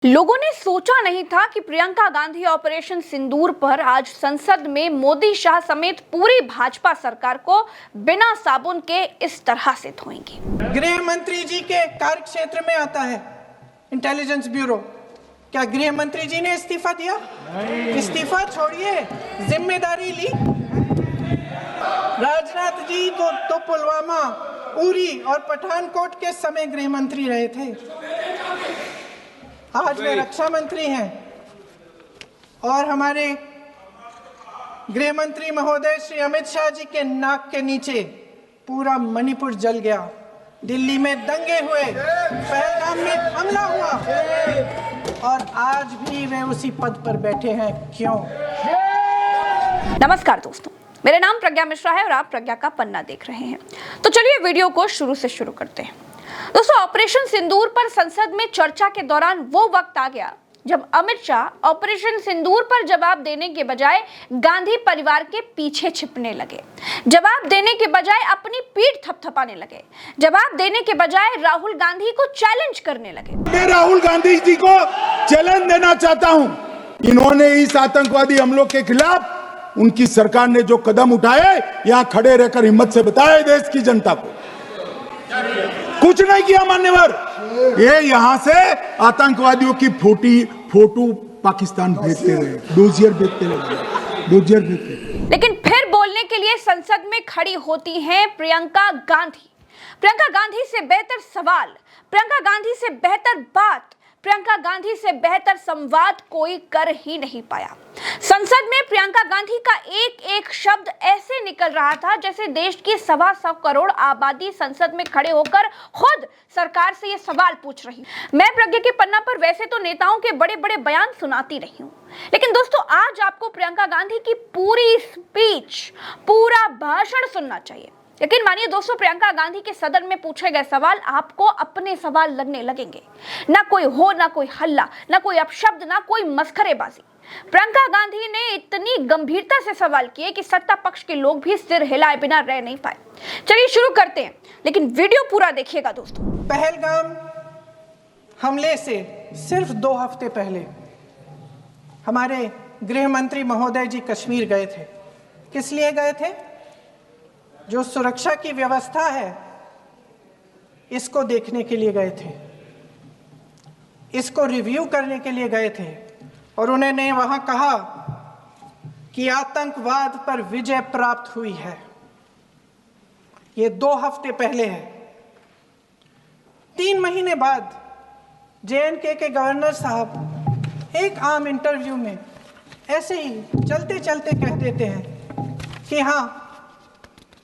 लोगों ने सोचा नहीं था कि प्रियंका गांधी ऑपरेशन सिंदूर पर आज संसद में मोदी शाह समेत पूरी भाजपा सरकार को बिना साबुन के इस तरह से धोएंगी। गृह मंत्री जी के कार्य क्षेत्र में आता है इंटेलिजेंस ब्यूरो। क्या गृह मंत्री जी ने इस्तीफा दिया? इस्तीफा छोड़िए, जिम्मेदारी ली। राजनाथ जी तो पुलवामा, उरी और पठानकोट के समय गृह मंत्री रहे थे। आज वे रक्षा मंत्री हैं और हमारे गृह मंत्री महोदय श्री अमित शाह जी के नाक के नीचे पूरा मणिपुर जल गया, दिल्ली में दंगे हुए, पहलगाम में हमला हुआ और आज भी वे उसी पद पर बैठे हैं। क्यों? नमस्कार दोस्तों, मेरा नाम प्रज्ञा मिश्रा है और आप प्रज्ञा का पन्ना देख रहे हैं। तो चलिए वीडियो को शुरू से शुरू करते हैं। दोस्तों, ऑपरेशन सिंदूर पर संसद में चर्चा के दौरान वो वक्त आ गया जब अमित शाह ऑपरेशन सिंदूर पर जवाब देने के बजाय गांधी परिवार के पीछे छिपने लगे, जवाब देने के बजाय अपनी पीठ थपथपाने लगे, जवाब देने के बजाय राहुल गांधी को चैलेंज करने लगे। मैं राहुल गांधी जी को चैलेंज देना चाहता हूं। इन्होंने इस आतंकवादी हमलों के खिलाफ उनकी सरकार ने जो कदम उठाए, यहां खड़े रहकर हिम्मत से बताए देश की जनता को। कुछ नहीं किया मान्यवर, ये यहां से आतंकवादियों की फोटो पाकिस्तान भेजते रहे, डोजियर भेजते रहे। लेकिन फिर बोलने के लिए संसद में खड़ी होती हैं प्रियंका गांधी। प्रियंका गांधी से बेहतर सवाल, प्रियंका गांधी से बेहतर बात, प्रियंका गांधी से बेहतर संवाद कोई कर ही नहीं पाया। संसद में प्रियंका गांधी का एक एक शब्द ऐसे निकल रहा था जैसे देश की 125 करोड़ आबादी संसद में खड़े होकर खुद सरकार से ये सवाल पूछ रही। मैं प्रज्ञा के पन्ना पर वैसे तो नेताओं के बड़े बड़े बयान सुनाती रही हूँ, लेकिन दोस्तों आज आपको प्रियंका गांधी की पूरी स्पीच, पूरा भाषण सुनना चाहिए। लेकिन मानिए दोस्तों, प्रियंका गांधी के सदन में पूछे गए सवाल आपको अपने सवाल लगने लगेंगे। ना कोई हो, ना कोई हल्ला, ना कोई अपशब्द, ना कोई मस्खरेबाजी। प्रियंका गांधी ने इतनी गंभीरता से सवाल किए कि सत्ता पक्ष के लोग भी सिर हिलाए बिना रह नहीं पाए। चलिए शुरू करते हैं, लेकिन वीडियो पूरा देखिएगा दोस्तों। पहलगाम हमले से सिर्फ 2 हफ्ते पहले हमारे गृह मंत्री महोदय जी कश्मीर गए थे। किस लिए गए थे? जो सुरक्षा की व्यवस्था है इसको देखने के लिए गए थे, इसको रिव्यू करने के लिए गए थे और उन्होंने वहां कहा कि आतंकवाद पर विजय प्राप्त हुई है। ये 2 हफ्ते पहले है। 3 महीने बाद JNK के गवर्नर साहब एक आम इंटरव्यू में ऐसे ही चलते चलते कह देते हैं कि हाँ,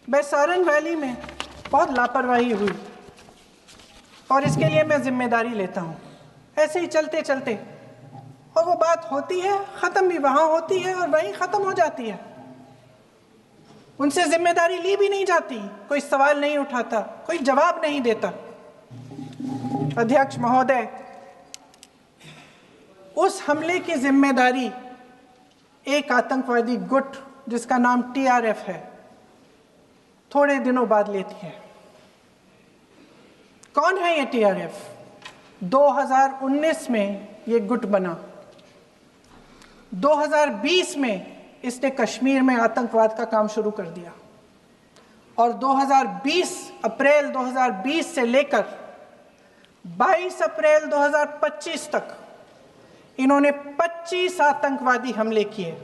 बैसारन वैली में बहुत लापरवाही हुई और इसके लिए मैं जिम्मेदारी लेता हूँ। ऐसे ही चलते चलते और वो बात होती है, ख़त्म भी वहाँ होती है और वहीं ख़त्म हो जाती है। उनसे जिम्मेदारी ली भी नहीं जाती, कोई सवाल नहीं उठाता, कोई जवाब नहीं देता। अध्यक्ष महोदय, उस हमले की जिम्मेदारी एक आतंकवादी गुट जिसका नाम TRF है थोड़े दिनों बाद लेती है। कौन है ये TRF? 2019 में ये गुट बना। 2020 में इसने कश्मीर में आतंकवाद का काम शुरू कर दिया और 2020 अप्रैल 2020 से लेकर 22 अप्रैल 2025 तक इन्होंने 25 आतंकवादी हमले किए।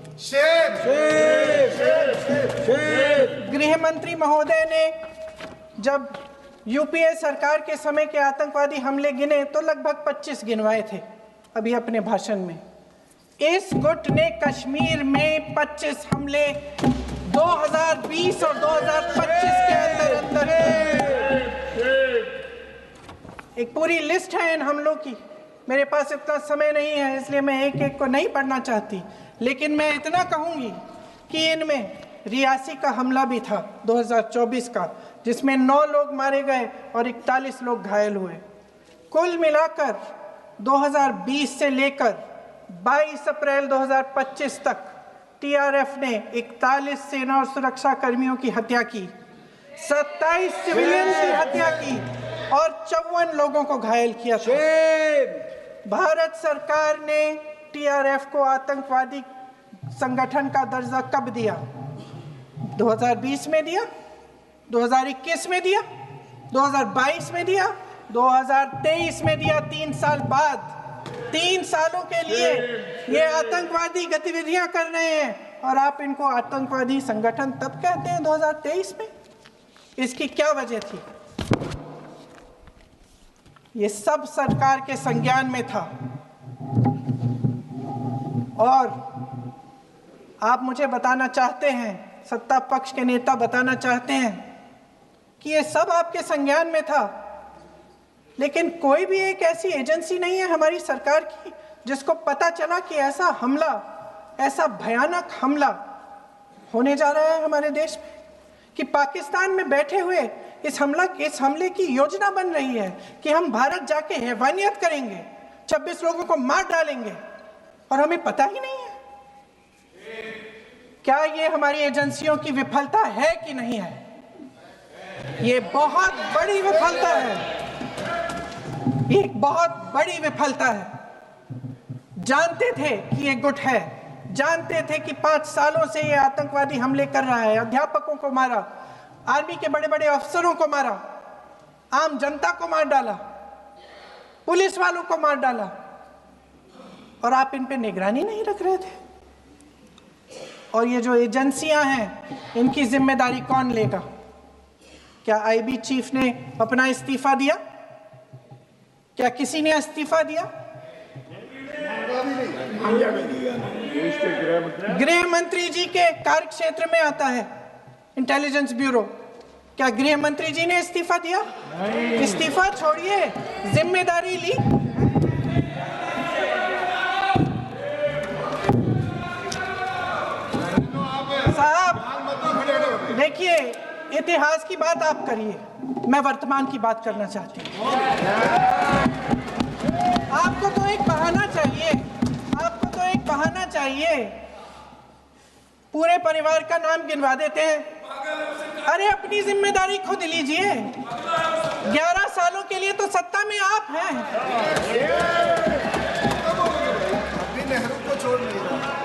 गृह मंत्री महोदय ने जब UPA सरकार के समय के आतंकवादी हमले गिने तो लगभग 25 गिनवाए थे अभी अपने भाषण में। इस गुट ने कश्मीर में 25 हमले 2020 और 2025 के अंदर एक पूरी लिस्ट है इन हमलों की। मेरे पास इतना समय नहीं है इसलिए मैं एक एक को नहीं पढ़ना चाहती, लेकिन मैं इतना कहूँगी कि इनमें रियासी का हमला भी था 2024 का, जिसमें 9 लोग मारे गए और 41 लोग घायल हुए। कुल मिलाकर 2020 से लेकर 22 अप्रैल 2025 तक TRF ने 41 सेना और सुरक्षा कर्मियों की हत्या की, 27 सिविलियन की हत्या की और 54 लोगों को घायल किया था। भारत सरकार ने टीआरएफ को आतंकवादी संगठन का दर्जा कब दिया? 2020 में दिया, 2021 में दिया, 2022 में दिया, 2023 में दिया। 3 साल बाद, 3 सालों के लिए ये आतंकवादी गतिविधियां कर रहे हैं और आप इनको आतंकवादी संगठन तब कहते हैं 2023 में। इसकी क्या वजह थी? ये सब सरकार के संज्ञान में था। और आप मुझे बताना चाहते हैं, सत्ता पक्ष के नेता बताना चाहते हैं कि ये सब आपके संज्ञान में था, लेकिन कोई भी एक ऐसी एजेंसी नहीं है हमारी सरकार की जिसको पता चला कि ऐसा हमला, ऐसा भयानक हमला होने जा रहा है हमारे देश में, कि पाकिस्तान में बैठे हुए इस हमले की योजना बन रही है कि हम भारत जाके हैवानियत करेंगे, 26 लोगों को मार डालेंगे और हमें पता ही नहीं है। क्या ये हमारी एजेंसियों की विफलता है कि नहीं है? ये बहुत बड़ी विफलता है, एक बहुत बड़ी विफलता है। जानते थे कि ये गुट है, जानते थे कि 5 सालों से ये आतंकवादी हमले कर रहा है, अध्यापकों को मारा, आर्मी के बड़े बड़े अफसरों को मारा, आम जनता को मार डाला, पुलिस वालों को मार डाला, और आप इन पे निगरानी नहीं रख रहे थे। और ये जो एजेंसियां हैं, इनकी जिम्मेदारी कौन लेगा? क्या आईबी चीफ ने अपना इस्तीफा दिया? क्या किसी ने इस्तीफा दिया? गृह मंत्री जी के कार्य क्षेत्र में आता है इंटेलिजेंस ब्यूरो। क्या गृह मंत्री जी ने इस्तीफा दिया? इस्तीफा छोड़िए, जिम्मेदारी ली। साहब देखिए, इतिहास की बात आप करिए, मैं वर्तमान की बात करना चाहती हूँ। आपको तो एक बहाना चाहिए, आपको तो एक बहाना चाहिए। पूरे परिवार का नाम गिनवा देते हैं। अरे अपनी जिम्मेदारी खुद लीजिए। 11 सालों के लिए तो सत्ता में आप हैं। अभी नेहरू को छोड़ नहीं रहा।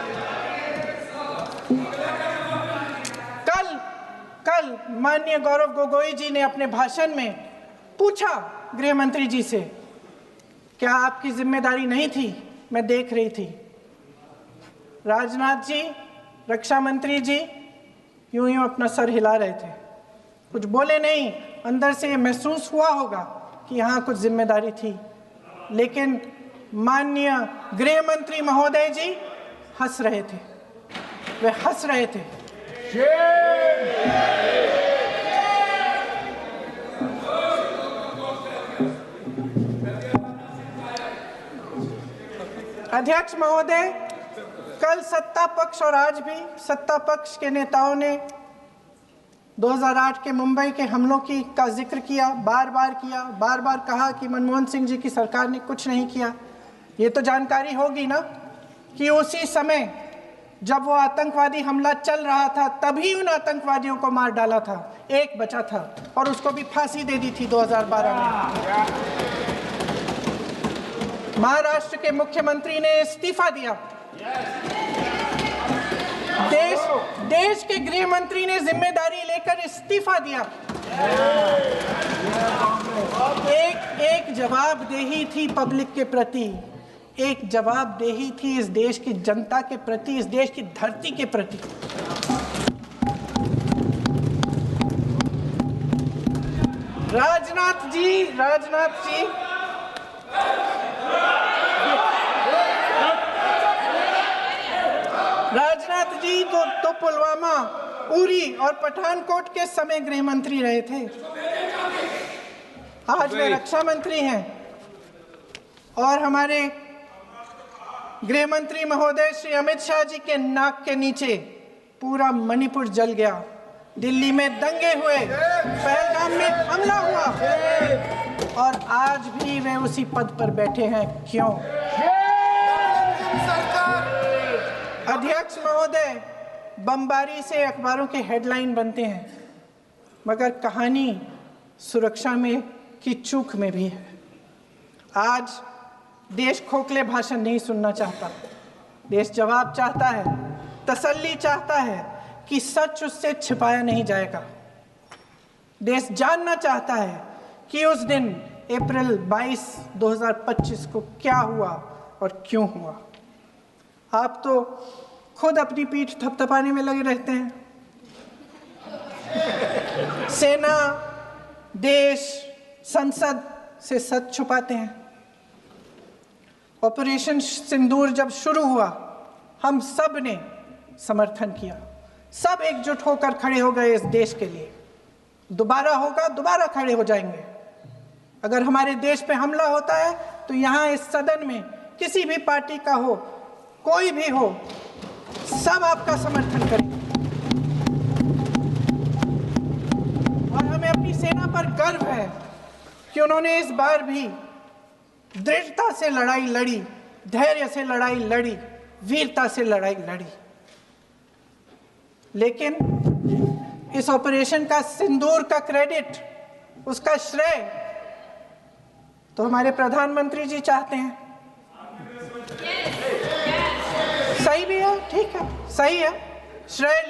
कल माननीय गौरव गोगोई जी ने अपने भाषण में पूछा गृह मंत्री जी से, क्या आपकी जिम्मेदारी नहीं थी? मैं देख रही थी। राजनाथ जी, रक्षा मंत्री जी यूं यूं अपना सर हिला रहे थे, कुछ बोले नहीं। अंदर से ये महसूस हुआ होगा कि यहाँ कुछ जिम्मेदारी थी, लेकिन माननीय गृह मंत्री महोदय जी हंस रहे थे, वे हंस रहे थे। अध्यक्ष महोदय, कल सत्ता पक्ष और आज भी सत्ता पक्ष के नेताओं ने 2008 के मुंबई के हमलों का जिक्र किया, बार बार कहा कि मनमोहन सिंह जी की सरकार ने कुछ नहीं किया। ये तो जानकारी होगी ना कि उसी समय जब वो आतंकवादी हमला चल रहा था, तभी उन आतंकवादियों को मार डाला था। एक बचा था और उसको भी फांसी दे दी थी 2012 में। महाराष्ट्र के मुख्यमंत्री ने इस्तीफा दिया। देश के गृह मंत्री ने जिम्मेदारी लेकर इस्तीफा दिया। एक जवाबदेही थी पब्लिक के प्रति, एक जवाबदेही थी इस देश की जनता के प्रति, इस देश की धरती के प्रति। राजनाथ जी तो पुलवामा, उरी और पठानकोट के समय गृह मंत्री रहे थे। आज वे रक्षा मंत्री हैं और हमारे गृह मंत्री महोदय श्री अमित शाह जी के नाक के नीचे पूरा मणिपुर जल गया, दिल्ली में दंगे हुए, पहलगाम में हमला हुआ और आज भी वे उसी पद पर बैठे हैं। क्यों? अध्यक्ष महोदय, बमबारी से अखबारों के हेडलाइन बनते हैं, मगर कहानी सुरक्षा में की चूक में भी है। आज देश खोखले भाषण नहीं सुनना चाहता। देश जवाब चाहता है, तसल्ली चाहता है कि सच उससे छिपाया नहीं जाएगा। देश जानना चाहता है कि उस दिन अप्रैल 22, 2025 को क्या हुआ और क्यों हुआ। आप तो खुद अपनी पीठ थपथपाने में लगे रहते हैं। सेना, देश, संसद से सच छुपाते हैं। ऑपरेशन सिंदूर जब शुरू हुआ, हम सब ने समर्थन किया, सब एकजुट होकर खड़े हो गए इस देश के लिए। दोबारा होगा, दोबारा खड़े हो जाएंगे। अगर हमारे देश पे हमला होता है तो यहाँ इस सदन में किसी भी पार्टी का हो, कोई भी हो, सब आपका समर्थन करेंगे। और हमें अपनी सेना पर गर्व है कि उन्होंने इस बार भी दृढ़ता से लड़ाई लड़ी, धैर्य से लड़ाई लड़ी, वीरता से लड़ाई लड़ी। लेकिन इस ऑपरेशन का सिंदूर का क्रेडिट, उसका श्रेय तो हमारे प्रधानमंत्री जी चाहते हैं। सही भी है, ठीक है, सही है, श्रेय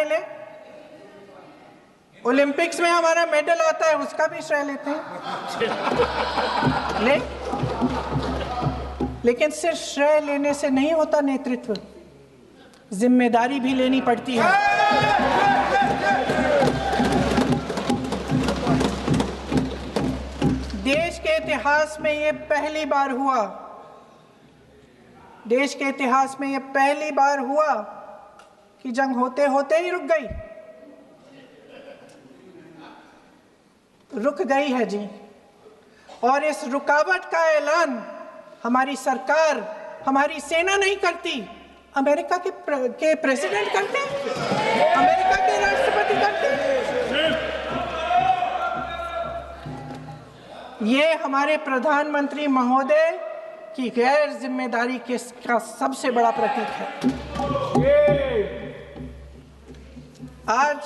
ले। ओलंपिक्स में हमारा मेडल आता है, उसका भी श्रेय लेते हैं। लेकिन सिर्फ श्रेय लेने से नहीं होता नेतृत्व, जिम्मेदारी भी लेनी पड़ती है। देश के इतिहास में ये पहली बार हुआ, देश के इतिहास में ये पहली बार हुआ कि जंग होते होते ही रुक गई। रुक गई है जी। और इस रुकावट का ऐलान हमारी सरकार, हमारी सेना नहीं करती, अमेरिका के प्रेसिडेंट करते हैं, अमेरिका के राष्ट्रपति करते हैं। ये हमारे प्रधानमंत्री महोदय की गैर जिम्मेदारी का सबसे बड़ा प्रतीक है। आज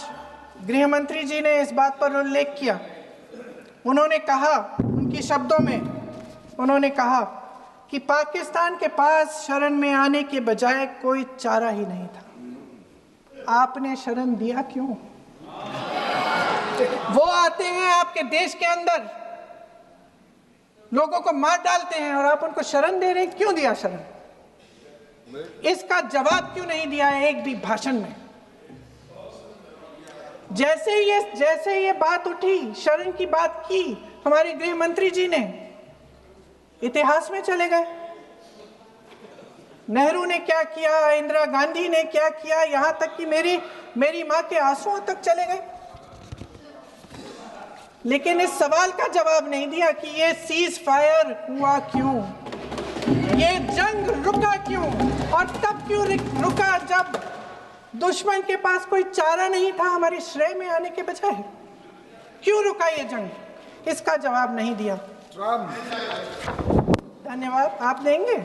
गृह मंत्री जी ने इस बात पर उल्लेख किया। उन्होंने कहा, उनके शब्दों में उन्होंने कहा कि पाकिस्तान के पास शरण में आने के बजाय कोई चारा ही नहीं था। आपने शरण दिया क्यों? वो आते हैं आपके देश के अंदर, लोगों को मार डालते हैं और आप उनको शरण दे रहे हैं। क्यों दिया शरण? इसका जवाब क्यों नहीं दिया एक भी भाषण में? जैसे ये बात उठी, शरण की बात की, हमारे गृह मंत्री जी ने इतिहास में चले गए। नेहरू ने क्या किया, इंदिरा गांधी ने क्या किया, यहां तक कि मेरी मां के आंसुओं तक चले गए। लेकिन इस सवाल का जवाब नहीं दिया कि ये सीज फायर हुआ क्यों, ये जंग रुका क्यों, और तब क्यों रुका जब दुश्मन के पास कोई चारा नहीं था हमारे श्रेय में आने के बजाय। क्यों रुका ये जंग? इसका जवाब नहीं दिया। धन्यवाद। आप देंगे?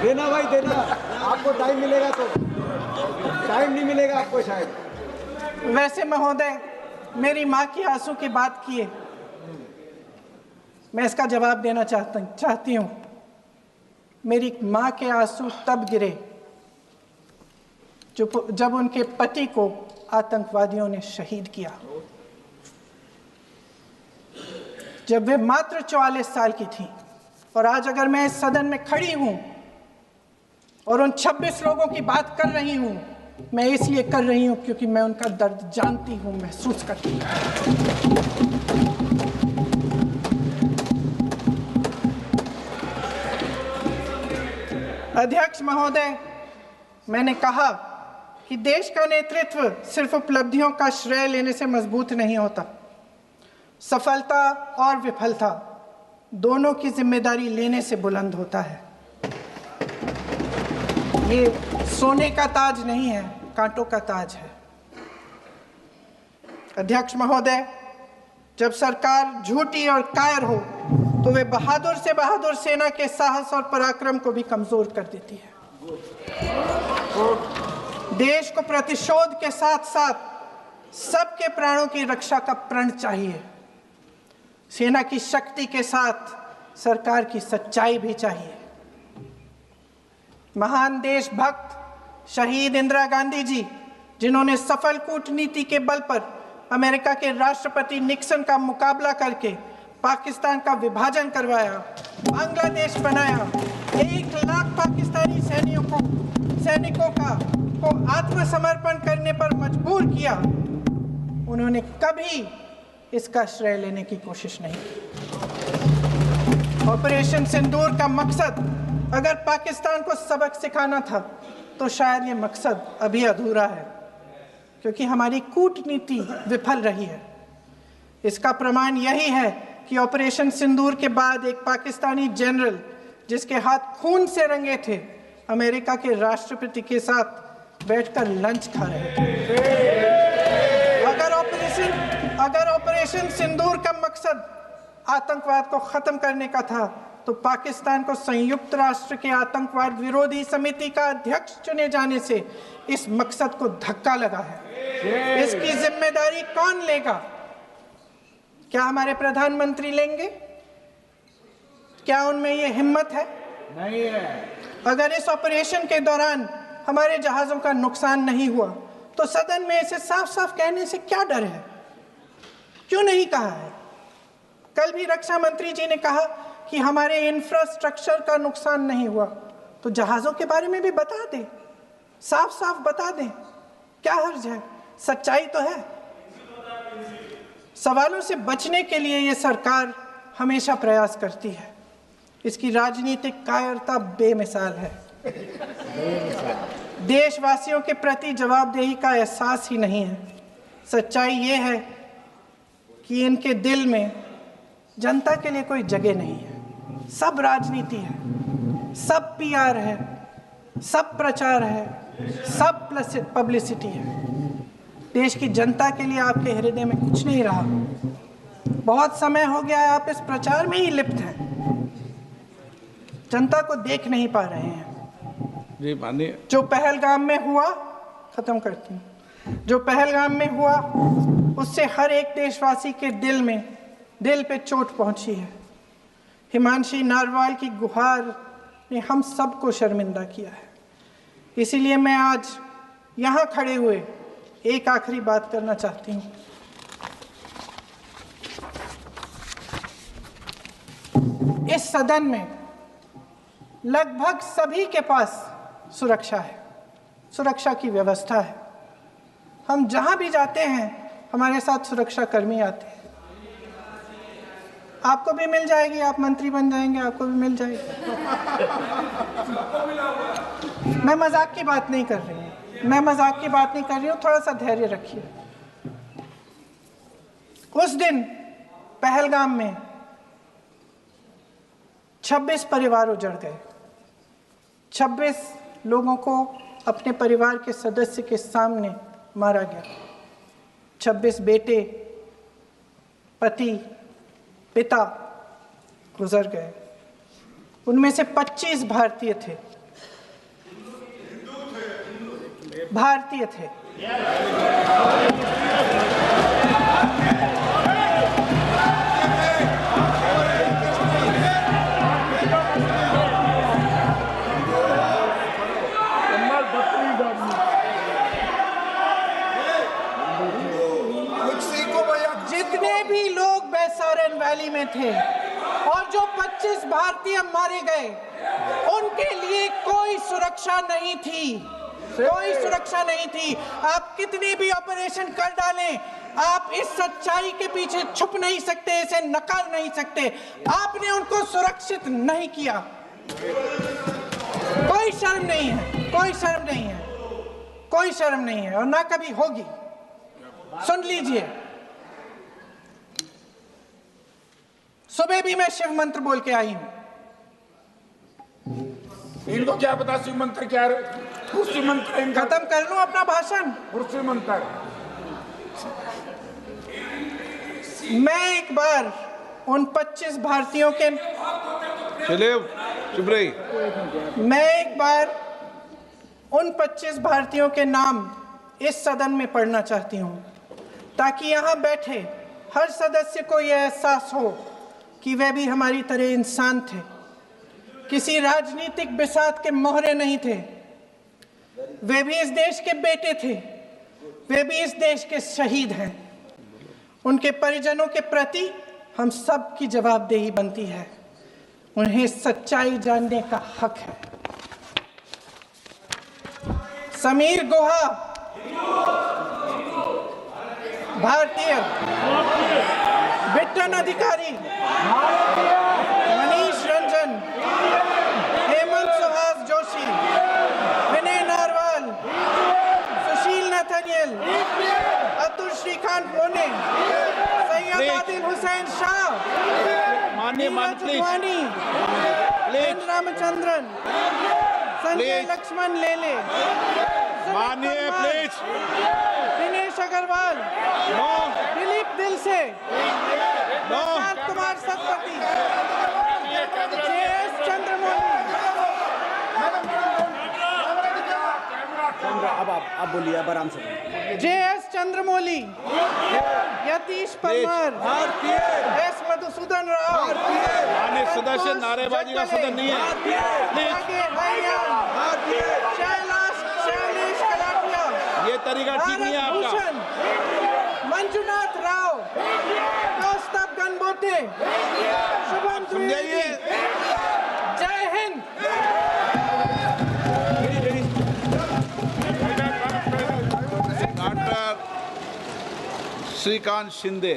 देना भाई, देना। आपको टाइम मिलेगा तो, टाइम नहीं मिलेगा आपको शायद। वैसे महोदय, मेरी माँ की आंसू की बात किए, मैं इसका जवाब देना चाहती हूँ। मेरी माँ के आंसू तब गिरे जब उनके पति को आतंकवादियों ने शहीद किया, जब वे मात्र 44 साल की थी। और आज अगर मैं इस सदन में खड़ी हूँ और उन 26 लोगों की बात कर रही हूँ, मैं इसलिए कर रही हूँ क्योंकि मैं उनका दर्द जानती हूँ, महसूस करती हूँ। अध्यक्ष महोदय, मैंने कहा कि देश का नेतृत्व सिर्फ उपलब्धियों का श्रेय लेने से मजबूत नहीं होता। सफलता और विफलता दोनों की जिम्मेदारी लेने से बुलंद होता है। ये सोने का ताज नहीं है, कांटों का ताज है। अध्यक्ष महोदय, जब सरकार झूठी और कायर हो तो वे बहादुर से बहादुर सेना के साहस और पराक्रम को भी कमजोर कर देती है। देश को प्रतिशोध के साथ साथ सबके प्राणों की रक्षा का प्रण चाहिए। सेना की शक्ति के साथ सरकार की सच्चाई भी चाहिए। महान देशभक्त शहीद इंदिरा गांधी जी, जिन्होंने सफल कूटनीति के बल पर अमेरिका के राष्ट्रपति निक्सन का मुकाबला करके पाकिस्तान का विभाजन करवाया, बांग्लादेश बनाया, 1 लाख पाकिस्तानी सैनिकों को आत्मसमर्पण करने पर मजबूर किया, उन्होंने कभी इसका श्रेय लेने की कोशिश नहीं की। ऑपरेशन सिंदूर का मकसद अगर पाकिस्तान को सबक सिखाना था तो शायद ये मकसद अभी अधूरा है, क्योंकि हमारी कूटनीति विफल रही है। इसका प्रमाण यही है कि ऑपरेशन सिंदूर के बाद एक पाकिस्तानी जनरल, जिसके हाथ खून से रंगे थे, अमेरिका के राष्ट्रपति के साथ बैठकर लंच खा रहे थे। अगर ऑपरेशन सिंदूर का मकसद आतंकवाद को खत्म करने का था तो पाकिस्तान को संयुक्त राष्ट्र के आतंकवाद विरोधी समिति का अध्यक्ष चुने जाने से इस मकसद को धक्का लगा है। इसकी जिम्मेदारी कौन लेगा? क्या हमारे प्रधानमंत्री लेंगे? क्या उनमें ये हिम्मत है? नहीं है। अगर इस ऑपरेशन के दौरान हमारे जहाजों का नुकसान नहीं हुआ तो सदन में इसे साफ साफ कहने से क्या डर है? क्यों नहीं कहा है? कल भी रक्षा मंत्री जी ने कहा कि हमारे इंफ्रास्ट्रक्चर का नुकसान नहीं हुआ, तो जहाजों के बारे में भी बता दें, साफ साफ बता दें, क्या हर्ज है? सच्चाई तो है। सवालों से बचने के लिए ये सरकार हमेशा प्रयास करती है। इसकी राजनीतिक कायरता बेमिसाल है। देशवासियों के प्रति जवाबदेही का एहसास ही नहीं है। सच्चाई ये है कि इनके दिल में जनता के लिए कोई जगह नहीं है। सब राजनीति है, सब पीआर है, सब प्रचार है, सब पब्लिसिटी है। देश की जनता के लिए आपके हृदय में कुछ नहीं रहा। बहुत समय हो गया है आप इस प्रचार में ही लिप्त हैं, जनता को देख नहीं पा रहे हैं। जी मानिए। जो पहलगाम में हुआ, खत्म करती हूँ, जो पहलगाम में हुआ उससे हर एक देशवासी के दिल पे चोट पहुंची है। हिमांशी नारवाल की गुहार ने हम सबको शर्मिंदा किया है। इसीलिए मैं आज यहाँ खड़े हुए एक आखिरी बात करना चाहती हूँ। इस सदन में लगभग सभी के पास सुरक्षा है, सुरक्षा की व्यवस्था है। हम जहाँ भी जाते हैं हमारे साथ सुरक्षा कर्मी आते हैं। आपको भी मिल जाएगी, आप मंत्री बन जाएंगे, आपको भी मिल जाएगी। मैं मजाक की बात नहीं कर रही हूँ, थोड़ा सा धैर्य रखिए। उस दिन पहलगाम में 26 परिवार उजड़ गए। 26 लोगों को अपने परिवार के सदस्य के सामने मारा गया। 26 बेटे, पति, पिता गुजर गए। उनमें से 25 भारतीय थे। जितने भी लोग बैसारन वैली में थे और जो 25 भारतीय मारे गए, उनके लिए कोई सुरक्षा नहीं थी, कोई सुरक्षा नहीं थी। आप कितने भी ऑपरेशन कर डालें, आप इस सच्चाई के पीछे छुप नहीं सकते, इसे नकार नहीं सकते। आपने उनको सुरक्षित नहीं किया। कोई शर्म नहीं है, कोई शर्म नहीं है, कोई शर्म नहीं है और ना कभी होगी। सुन लीजिए, सुबह भी मैं शिव मंत्र बोल के आई हूं। इनको क्या पता शिव मंत्र क्या है? शिव मंत्र खत्म कर लूं अपना भाषण। शिव मंत्र मैं एक बार उन 25 भारतीयों के चलिए चुप रही। मैं एक बार उन 25 भारतीयों के नाम इस सदन में पढ़ना चाहती हूँ, ताकि यहाँ बैठे हर सदस्य को यह एहसास हो कि वे भी हमारी तरह इंसान थे, किसी राजनीतिक बिसात के मोहरे नहीं थे। वे भी इस देश के बेटे थे, वे भी इस देश के शहीद हैं। उनके परिजनों के प्रति हम सब की जवाबदेही बनती है। उन्हें सच्चाई जानने का हक है। समीर गुहा भारतीय, बिट्टन अधिकारी, मनीष रंजन, हेमंत सुहास जोशी, विनय नारवाल, सुशील नथनियल, अतुल श्रीकांत मोने, सैयद आदिल हुसैन शाह, माननीय वानी, एन रामचंद्रन, संजय लक्ष्मण लेले, माननीय प्लीज दिनेश अग्रवाल, दिलीप दिल से, प्रशांत कुमार सतपति, JS चंद्रमौली, अब बोलिए, अब आराम से बोलिए। JS चंद्रमौली, यतीश परमार, S मधुसूदन राव, माननीय सदस्य, नारेबाजी का सदन नहीं है। शैलेश कलाटिया, ये तरीका ठीक नहीं है आपका। मंजुनाथ राव, कौस्तभ गणबोटे, शुभम द्विवेदी। जय हिंद। डॉक्टर श्रीकांत शिंदे।